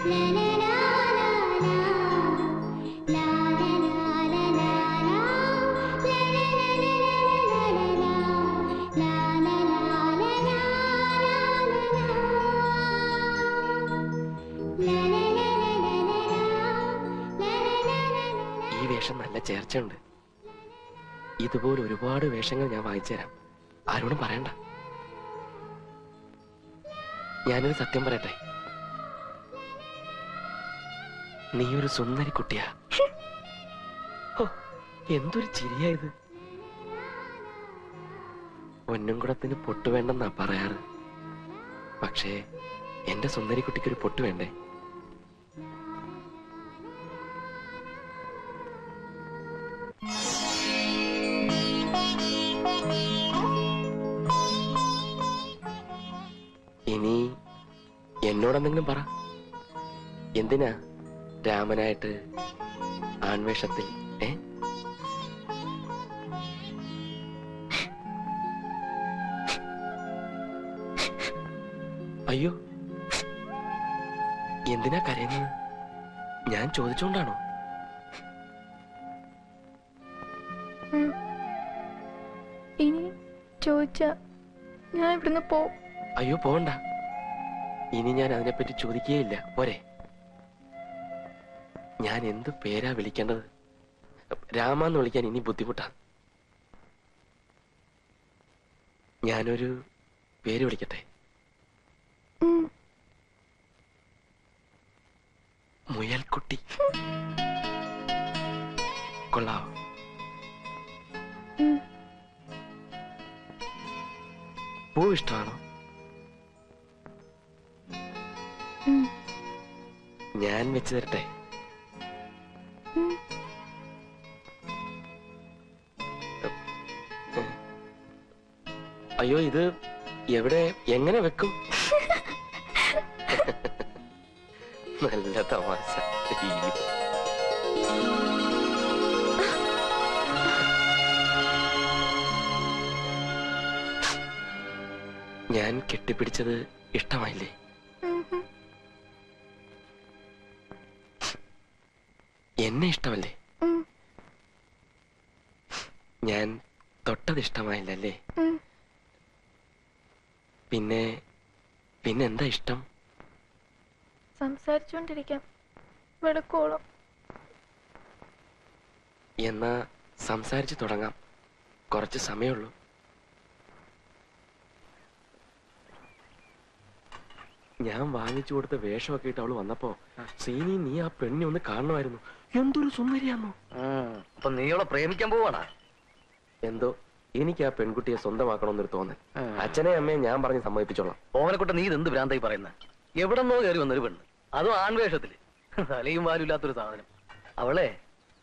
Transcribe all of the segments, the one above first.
ഈ വേഷം നല്ല ചേർച്ചയുണ്ട്. ഇതുപോലെ ഒരുപാട് വേഷങ്ങൾ ഞാൻ വാങ്ങിച്ചു തരാം. ആരോടും പറയണ്ട. ഞാനൊരു സത്യം പറയട്ടെ, നീ ഒരു സുന്ദരി കുട്ടിയാ. എന്തൊരു ചിരിയായത്. പൊന്നുംകുടത്തിന് പൊട്ടു വേണ്ടെന്നാ പറയാറ്. പക്ഷേ എന്റെ സുന്ദരി കുട്ടിക്കൊരു പൊട്ടു വേണ്ടേ? ഇനി എന്നോടെന്തെങ്കിലും പറ. എന്തിനാ രാമനായിട്ട് ആൺവേഷത്തിൽ? അയ്യോ, എന്തിനാ കരയുന്നത്? ഞാൻ ചോദിച്ചോണ്ടാണോ? ഇനി ചോദിച്ചാ ഞാൻ ഇവിടുന്ന് പോവും. അയ്യോ പോകണ്ട. ഇനി ഞാൻ അതിനെപ്പറ്റി ചോദിക്കുകയില്ല. പോരെ? ഞാൻ എന്ത് പേരാ വിളിക്കേണ്ടത്? രാമാന്ന് വിളിക്കാൻ ഇനി ബുദ്ധിമുട്ടാണ്. ഞാനൊരു പേര് വിളിക്കട്ടെ? മുയൽക്കുട്ടി. കൊള്ളാവോ? പൂ ഇഷ്ടമാണോ? ഞാൻ വെച്ച് തരട്ടെ? അയ്യോ, ഇത് എവിടെ എങ്ങനെ വെക്കും? നല്ല തമാശ. ഞാൻ കെട്ടിപ്പിടിച്ചത് ഇഷ്ടമായില്ലേ? എന്നെ ഇഷ്ടമല്ലേ? ഞാൻ തൊട്ടത് ഇഷ്ടമായില്ലല്ലേ? പിന്നെ പിന്നെന്താ ഇഷ്ടം? സംസാരിച്ചോണ്ടിരിക്കാം വെളുക്കോളം. എന്നാ സംസാരിച്ചു തുടങ്ങാം. കുറച്ച് സമയമുള്ളൂ. ഞാൻ വാങ്ങിച്ചു കൊടുത്ത വേഷമൊക്കെ ഇട്ട് അവള് വന്നപ്പോ, സീനി നീ ആ പെണ്ണി ഒന്ന് കാണണമായിരുന്നു. എന്തൊരു സുന്ദരിയാന്നോ. അപ്പൊ നീ അവളെ പ്രേമിക്കാൻ പോവാണാ? എന്തോ എനിക്ക് ആ പെൺകുട്ടിയെ സ്വന്തമാക്കണമെന്നൊരു തോന്നൽ. അച്ഛനെ അമ്മയെ ഞാൻ പറഞ്ഞ് സമ്മതിപ്പിച്ചോളാം. ഓവനെക്കുട്ട നീ ഇതെന്ത് ഭ്രാന്തായി പറയുന്നത്? എവിടെന്നോ കയറി വന്നൊരു പെണ്ണ്, അതും ആൺവേഷത്തില്. തലയും വാലില്ലാത്തൊരു സാധനം. അവളെ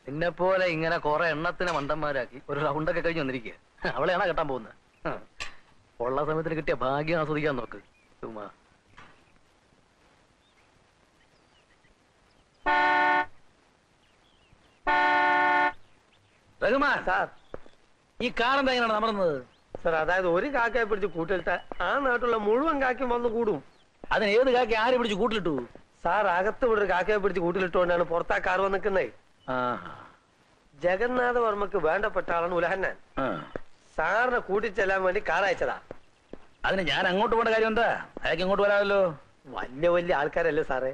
നിന്നെ പോലെ ഇങ്ങനെ കുറെ എണ്ണത്തിനെ മണ്ടന്മാരാക്കി ഒരു റൗണ്ടൊക്കെ കഴിഞ്ഞ് വന്നിരിക്കുക. അവളെയാണോ കെട്ടാൻ പോകുന്നത്? ഉള്ള സമയത്തിന് കിട്ടിയ ഭാഗ്യം ആസ്വദിക്കാൻ നോക്ക്. ചുമ്മാ റഹ്മാൻ സാർ, ഈ കാറെന്താ എങ്ങനെയാണ് അമർന്നത്? സാർ, അതായത് ഒരു കാക്കയെ പിടിച്ച് കൂട്ടിലിട്ടാൽ ആ നാട്ടിലുള്ള മുഴുവൻ കാക്കയും വന്ന് കൂടും. അതിന് ഏത് കാക്ക ആരെ പിടിച്ച് കൂട്ടിലിട്ടു? സാർ, അകത്ത് ഇവിടെ ഒരു കാക്കയെ പിടിച്ച് കൂട്ടിലിട്ടുകൊണ്ടാണ് പുറത്താ കാർ വന്ന് നിൽക്കുന്നത്. ജഗന്നാഥ വർമ്മക്ക് വേണ്ടപ്പെട്ട ആളാണ് ഉലഹന്നാൻ. സാറിനെ കൂട്ടിച്ചെല്ലാൻ വേണ്ടി കാർ അയച്ചതാ. അതിന് ഞാൻ അങ്ങോട്ട് പോകേണ്ട കാര്യം എന്താ? അയാൾക്ക് ഇങ്ങോട്ട് വരാമല്ലോ. വലിയ വലിയ ആൾക്കാരല്ലേ സാറേ,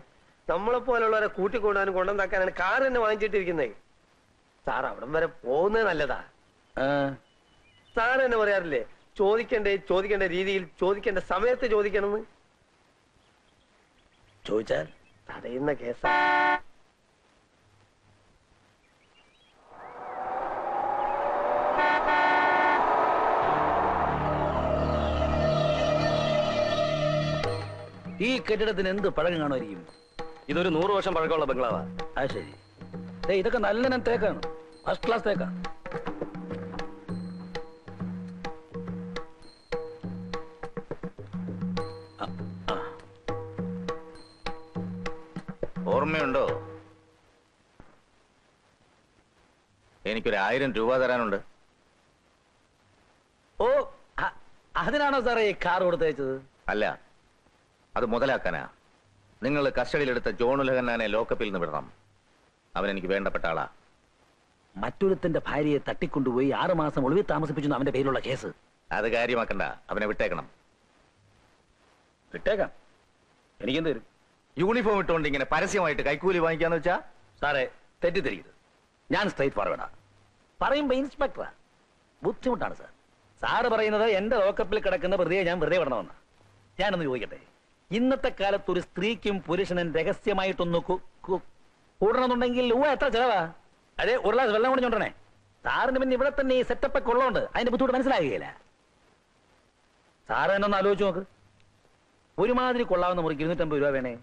നമ്മളെ പോലുള്ളവരെ കൂട്ടിക്കൊണ്ടുപോകാനും കൊണ്ടുവന്നാക്കാനാണ് കാർ തന്നെ വാങ്ങിച്ചിട്ടിരിക്കുന്നത്. സാർ അവിടം വരെ പോകുന്നത് നല്ലതാ. സാർ തന്നെ പറയാറില്ലേ, ചോദിക്കേണ്ട രീതിയിൽ ചോദിക്കേണ്ട സമയത്ത് ചോദിക്കണമെന്ന്. ചോദിച്ചാൽ തടയുന്ന കേസാ. ഈ കെട്ടിടത്തിന് എന്ത് പഴക്കം കാണുമായിരിക്കും? ഇതൊരു 100 വർഷം പഴക്കമുള്ള ബംഗ്ലാവാ. അത് ശരി. ഇതൊക്കെ നല്ല തേക്കാണ്, ഫസ്റ്റ് ക്ലാസ് തേക്കാണ്. ഓർമ്മയുണ്ടോ? എനിക്കൊരു 1000 രൂപ തരാനുണ്ട്. ഓ, അതിനാണോ സാറേ ഈ കാർ കൊടുത്തയച്ചത്? അല്ല, അത് മുതലാക്കാനാ. നിങ്ങൾ കസ്റ്റഡിയിലെടുത്ത ജോൺ ഉലഹന്നാനെ ലോക്കപ്പിൽ നിന്ന് വിടണം. അവൻ എനിക്ക് വേണ്ടപ്പെട്ട ആളാ. മറ്റൊരുത്തന്റെ ഭാര്യയെ തട്ടിക്കൊണ്ടുപോയി 6 മാസം ഒളിവിൽ താമസിപ്പിച്ചു അവന്റെ പേരിലുള്ള കേസ്. അത് കാര്യമാക്കണ്ട, അവനെ വിട്ടേക്കണം. വിട്ടേക്കാം. എനിക്കെന്ത് തരും? യൂണിഫോം ഇട്ടുകൊണ്ട് ഇങ്ങനെ പരസ്യമായിട്ട് കൈക്കൂലി വാങ്ങിക്കാന്ന് വെച്ചാ? സാറേ, തെറ്റിദ്ധരിക്കരുത്. ഞാൻ സ്ട്രൈറ്റ് ഫോർവേഡാ. പറയുമ്പോ ഇൻസ്പെക്ടറാ. ബുദ്ധിമുട്ടാണ് സാർ. സാറ് പറയുന്നത് എന്റെ ലോക്കപ്പിൽ കിടക്കുന്ന പ്രതിയെ ഞാൻ വെറുതെ വിടണമെന്നാ. ഞാനൊന്ന് ചോദിക്കട്ടെ, ഇന്നത്തെ കാലത്ത് ഒരു സ്ത്രീക്കും പുരുഷനും രഹസ്യമായിട്ടൊന്ന് കൂടണമെന്നുണ്ടെങ്കിൽ എത്ര ചെലവാ? അതെ, 1 ഗ്ലാസ് വെള്ളം കൊണ്ടുണ്ടേ. സാറിന് പിന്നെ ഇവിടെ തന്നെ ഈ സെറ്റപ്പ് ഒക്കെ ഉള്ളതുകൊണ്ട് അതിന്റെ ബുദ്ധിമുട്ട് മനസ്സിലാകുകയില്ല. സാറ് തന്നെ ഒന്ന് ആലോചിച്ച് നോക്ക്. ഒരുമാതിരി കൊള്ളാവുന്ന മുറിക്ക് 250 രൂപ വേണേ.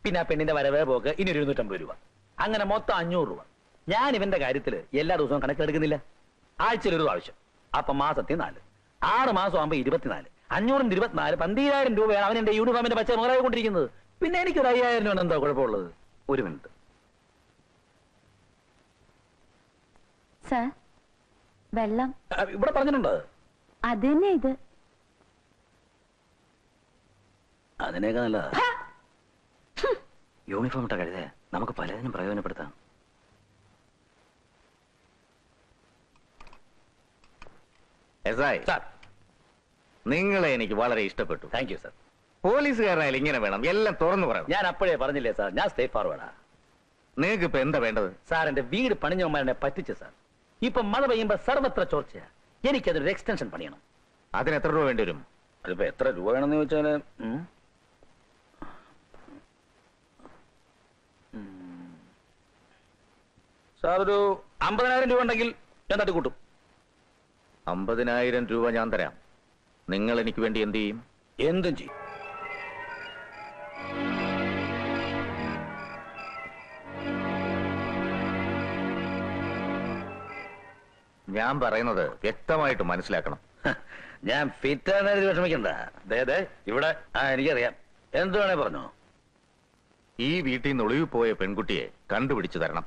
പിന്നെ ആ പെണ്ണിന്റെ വരവേ പോക്ക് ഇനി 250 രൂപ. അങ്ങനെ മൊത്തം 500 രൂപ. ഞാൻ ഇവന്റെ കാര്യത്തിൽ എല്ലാ ദിവസവും കണക്കെടുക്കുന്നില്ല. ആഴ്ചയിൽ 1 പ്രാവശ്യം. അപ്പൊ മാസത്തിൽ 4. 6 മാസം ആകുമ്പോ 24. 500 24 12,000 രൂപയാണ് അവൻ എന്റെ യൂണിഫോമിന്റെ പച്ച മുതലായി കൊണ്ടിരിക്കുന്നത്. പിന്നെ എനിക്കൊരു 5,000 രൂപ എന്താ കുഴപ്പമുള്ളത്? 1 മിനിറ്റ്. സർ, വെള്ളം ഇവിടെ പറഞ്ഞിട്ടുണ്ട്. അത് തന്നെ ഇത്. അതിനേക്കാൾ നല്ലതാ. യൂണിഫോം ഇട്ട കഴുതേ നമുക്ക് പലതിനും പ്രയോജനപ്പെടുത്താം. സാർ, നിങ്ങളെ എനിക്ക് വളരെ ഇഷ്ടപ്പെട്ടു. Thank you sir. പോലീസുകാരനായാലും ഇങ്ങനെ വേണം, എല്ലാം തുറന്നു പറയണം. ഞാൻ അപ്പോഴേ പറഞ്ഞില്ലേ സാർ, ഞാൻ സ്റ്റേ ഫോർവേഡാ. നിങ്ങൾക്ക് ഇപ്പൊ എന്താ വേണ്ടത്? സാർ, എന്റെ വീട് പണിഞ്ഞവന്മാരെ പറ്റിച്ചു സാർ. ഇപ്പൊ മഴ പെയ്യുമ്പോ സർവത്ര ചോർച്ചയാ. എനിക്കതൊരു എക്സ്റ്റൻഷൻ പണിയണം. അതിന് എത്ര രൂപ വേണ്ടി വരും? അതിപ്പോ എത്ര രൂപ വേണമെന്ന് ചോദിച്ചാല് സാർ, ഒരു 50,000 രൂപ ഉണ്ടെങ്കിൽ ഞാൻ തട്ടിക്കൂട്ടും. 50,000 രൂപ ഞാൻ തരാം. നിങ്ങൾ എനിക്ക് വേണ്ടി എന്ത് ചെയ്യും? എന്തും ചെയ്യും. ഞാൻ പറയുന്നത് വ്യക്തമായിട്ട് മനസ്സിലാക്കണം. ഞാൻ ഫിറ്റാണ് വിഷമിക്കണ്ട. അതെ, ഇവിടെ എനിക്കറിയാം. എന്ത് വേണേ പറഞ്ഞോ. ഈ വീട്ടിൽ നിന്ന് ഒളിവിൽ പോയ പെൺകുട്ടിയെ കണ്ടുപിടിച്ചു തരണം.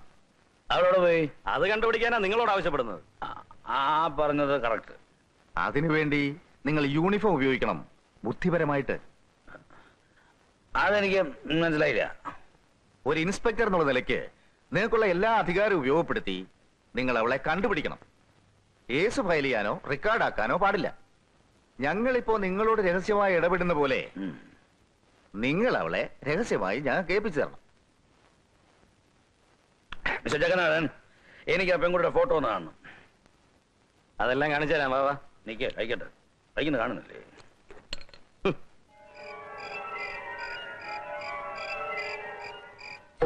അവളോട് പോയി. അത് കണ്ടുപിടിക്കാനാ നിങ്ങളോട് ആവശ്യപ്പെടുന്നത്. ആ പറഞ്ഞത് കറക്റ്റ്. അതിനുവേണ്ടി നിങ്ങൾ യൂണിഫോം ഉപയോഗിക്കണം, ബുദ്ധിപരമായിട്ട്. അതെനിക്ക് മനസ്സിലായില്ല. ഒരു ഇൻസ്പെക്ടർ എന്നുള്ള നിലയ്ക്ക് നിങ്ങൾക്കുള്ള എല്ലാ അധികാരവും ഉപയോഗപ്പെടുത്തി നിങ്ങൾ അവളെ കണ്ടുപിടിക്കണം. കേസ് ഫയൽ ചെയ്യാനോ റെക്കോർഡാക്കാനോ പാടില്ല. ഞങ്ങളിപ്പോ നിങ്ങളോട് രഹസ്യമായി ഇടപെടുന്ന പോലെ നിങ്ങൾ അവളെ രഹസ്യമായി ഞാൻ കേൾപ്പിച്ചു തരണം. മിസ്റ്റർ ജഗന്നാഥൻ, എനിക്ക് ആ പെൺകുട്ടിയുടെ ഫോട്ടോ ഒന്ന് കാണണം. അതെല്ലാം കാണിച്ചു തരാം. വാ, നിക്ക്, അയക്കട്ടെ. അയക്കുന്ന കാണുന്നില്ലേ?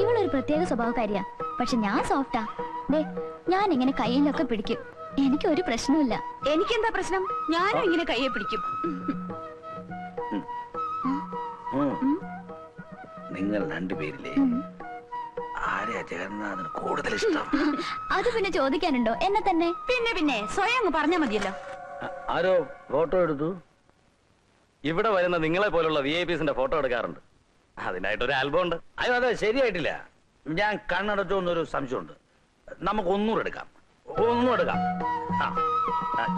ഇവളൊരു പ്രത്യേക സ്വഭാവക്കാരിയാ. പക്ഷെ ഞാൻ സോഫ്റ്റാ. ഞാൻ ഇങ്ങനെ കയ്യിലൊക്കെ പിടിക്കും. എനിക്കൊരു പ്രശ്നമില്ല. എനിക്കെന്താ പ്രശ്നം? ഞാനും ഇങ്ങനെ കയ്യെ പിടിക്കും. നിങ്ങൾ രണ്ടുപേരില്ലേ, ആരെയാ ജഗന്നാഥന് കൂടുതൽ ഇഷ്ടം? അത് പിന്നെ ചോദിക്കാനുണ്ടോ? എന്നെ തന്നെ. പിന്നെ സ്വയം അങ്ങ് പറഞ്ഞാ മതിയല്ലോ. ആരോ ഫോട്ടോ എടുത്തു. ഇവിടെ വരുന്ന നിങ്ങളെ പോലുള്ള VIPസിന്റെ ഫോട്ടോ എടുക്കാറുണ്ട്. അതിനായിട്ടൊരു ആൽബം ഉണ്ട്. അയ്യോ, അതെ, ശരിയായിട്ടില്ല. ഞാൻ കണ്ണടച്ചോ എന്നൊരു സംശയമുണ്ട്. നമുക്ക് ഒന്നുകൂടെ എടുക്കാം.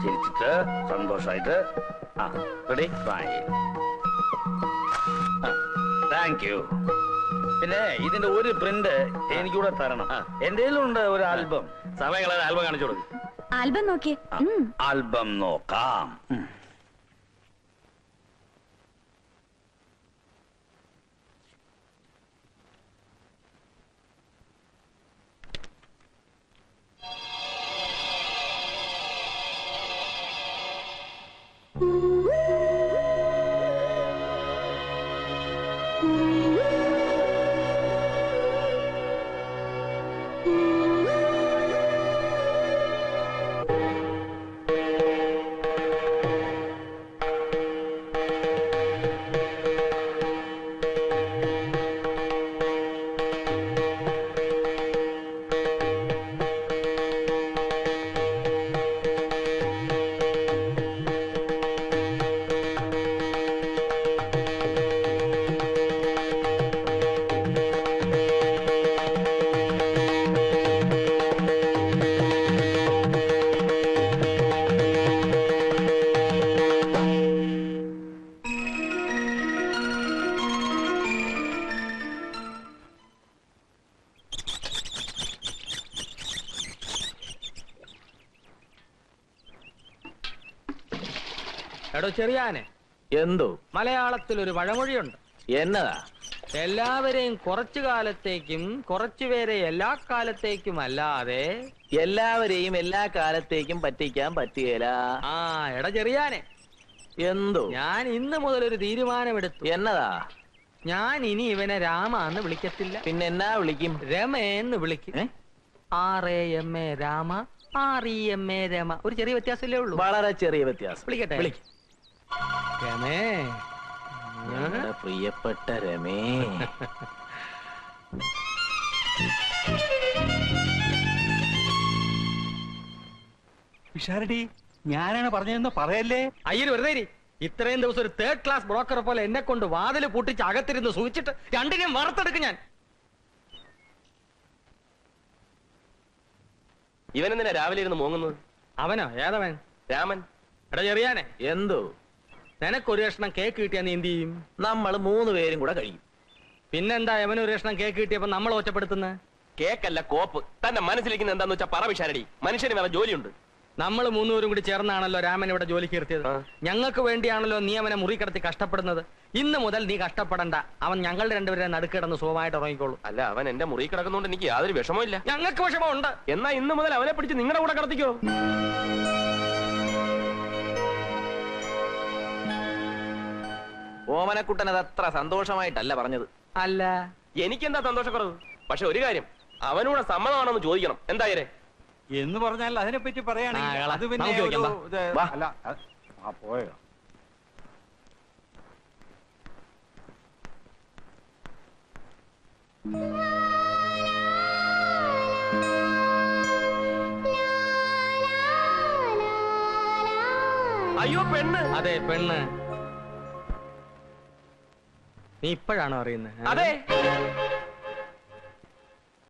ചിരിച്ചിട്ട് സന്തോഷായിട്ട്. റെഡി? Thank you. പിന്നെ ഇതിന്റെ ഒരു പ്രിന്റ് എനിക്കൂടെ തരണം. എന്റെ ഉണ്ട് ഒരു ആൽബം. സമയങ്ങളെ ആൽബം കാണിച്ചു കൊടുക്കും. ആൽബം നോക്കിയേ. ആൽബം നോക്കാം. എടോ ചെറിയാനെ, എന്തോ മലയാളത്തിൽ ഒരു പഴമൊഴിയുണ്ട്. എന്നതാ? എല്ലാവരെയും കുറച്ചു കാലത്തേക്കും കുറച്ചുപേരെ എല്ലാ കാലത്തേക്കും അല്ലാതെ എല്ലാവരെയും എല്ലാ കാലത്തേക്കും പറ്റിക്കാൻ പറ്റിയല്ല. ആ എടാ ചെറിയാനെ, എന്തോ? ഞാൻ ഇന്ന് മുതൽ ഒരു തീരുമാനമെടുത്തു. എന്നതാ? ഞാൻ ഇനി ഇവനെ രാമ എന്ന് വിളിക്കത്തില്ല. പിന്നെ എന്നാ വിളിക്കും? രമേന്ന് വിളിക്കും. RAMA Rama, REMA Rama. ഒരു ചെറിയ വ്യത്യാസമല്ലേ ഉള്ളൂ. വളരെ ചെറിയ വ്യത്യാസം. വിളിക്കട്ടെ? വിളിക്കും. രമേ, ഞങ്ങളുടെ പ്രിയപ്പെട്ട രമേ. പിഷാരടി, ഞാനാണ് പറഞ്ഞതെന്ന് പറയല്ലേ. അയ്യര് വെറുതെ ഇരി. ഇത്രയും ദിവസം ഒരു 3rd ക്ലാസ് ബ്രോക്കറെ പോലെ എന്നെ കൊണ്ട് വാതില് പൂട്ടിച്ച് അകത്തിരുന്ന് സൂചിച്ചിട്ട് രണ്ടിനെയും വറുത്തെടുക്കും ഞാൻ. ഇവനെന്തിനാ രാവിലെ ഇരുന്ന് മോങ്ങുന്നത്? അവനോ? ഏതവൻ? രാമൻ. എടാ ചെറിയാനെ, എന്തോ? നിനക്കൊരു കഷ്ണം കേക്ക് കിട്ടിയാ നീ എന്ത് ചെയ്യും? നമ്മൾ 3 പേരും കൂടെ കഴിയും. പിന്നെന്താ എവനൊരു കഷ്ണം കേക്ക് കിട്ടിയപ്പോ നമ്മൾ ഒറ്റപ്പെടുത്തുന്നത്? കേക്കല്ല കോപ്പ്. തന്നെ മനസ്സിലിരിക്കുന്ന എന്താന്ന് വെച്ചാ പറ പിഷാരടി. മനുഷ്യന് വേറെ ജോലിയുണ്ട്. നമ്മൾ 3 പേരും കൂടി ചേർന്നാണല്ലോ രാമൻ ഇവിടെ ജോലിക്ക് നിർത്തിയത്. ഞങ്ങൾക്ക് വേണ്ടിയാണല്ലോ നീ അവനെ മുറി കിടത്തി കഷ്ടപ്പെടുന്നത്. ഇന്ന് മുതൽ നീ കഷ്ടപ്പെടണ്ട. അവൻ ഞങ്ങളുടെ 2 പേരെ നടുക്കിടന്ന് സുഖമായിട്ട് ഉറങ്ങിക്കോളൂ. അല്ല, അവൻ എന്റെ മുറി കിടക്കുന്നോണ്ട് എനിക്ക് യാതൊരു വിഷമമില്ല. ഞങ്ങൾക്ക് വിഷമമുണ്ട്. എന്നാ ഇന്ന് മുതൽ അവനെ പിടിച്ച് നിങ്ങളുടെ കൂടെ കിടത്തിക്കോ. ഓമനക്കുട്ടൻ അത് അത്ര സന്തോഷമായിട്ടല്ല പറഞ്ഞത്. അല്ല, എനിക്കെന്താ സന്തോഷക്കുറവ്? പക്ഷെ ഒരു കാര്യം, അവനൂടെ സമ്മതമാണെന്ന് ചോദിക്കണം. എന്തായാലേ എന്ന് പറഞ്ഞാൽ അതിനെപ്പറ്റി പറയുകയാണെങ്കിൽ ആ, അത് പിന്നെ നമുക്ക് ചോദിക്കാം, ഒരു ഇത് വാ. അല്ല ആ പോയോ. അയ്യോ പെണ്ണ്. അതെ പെണ്ണ്. നീ ഇപ്പോഴാണോ അറിയുന്നത്? അതെ.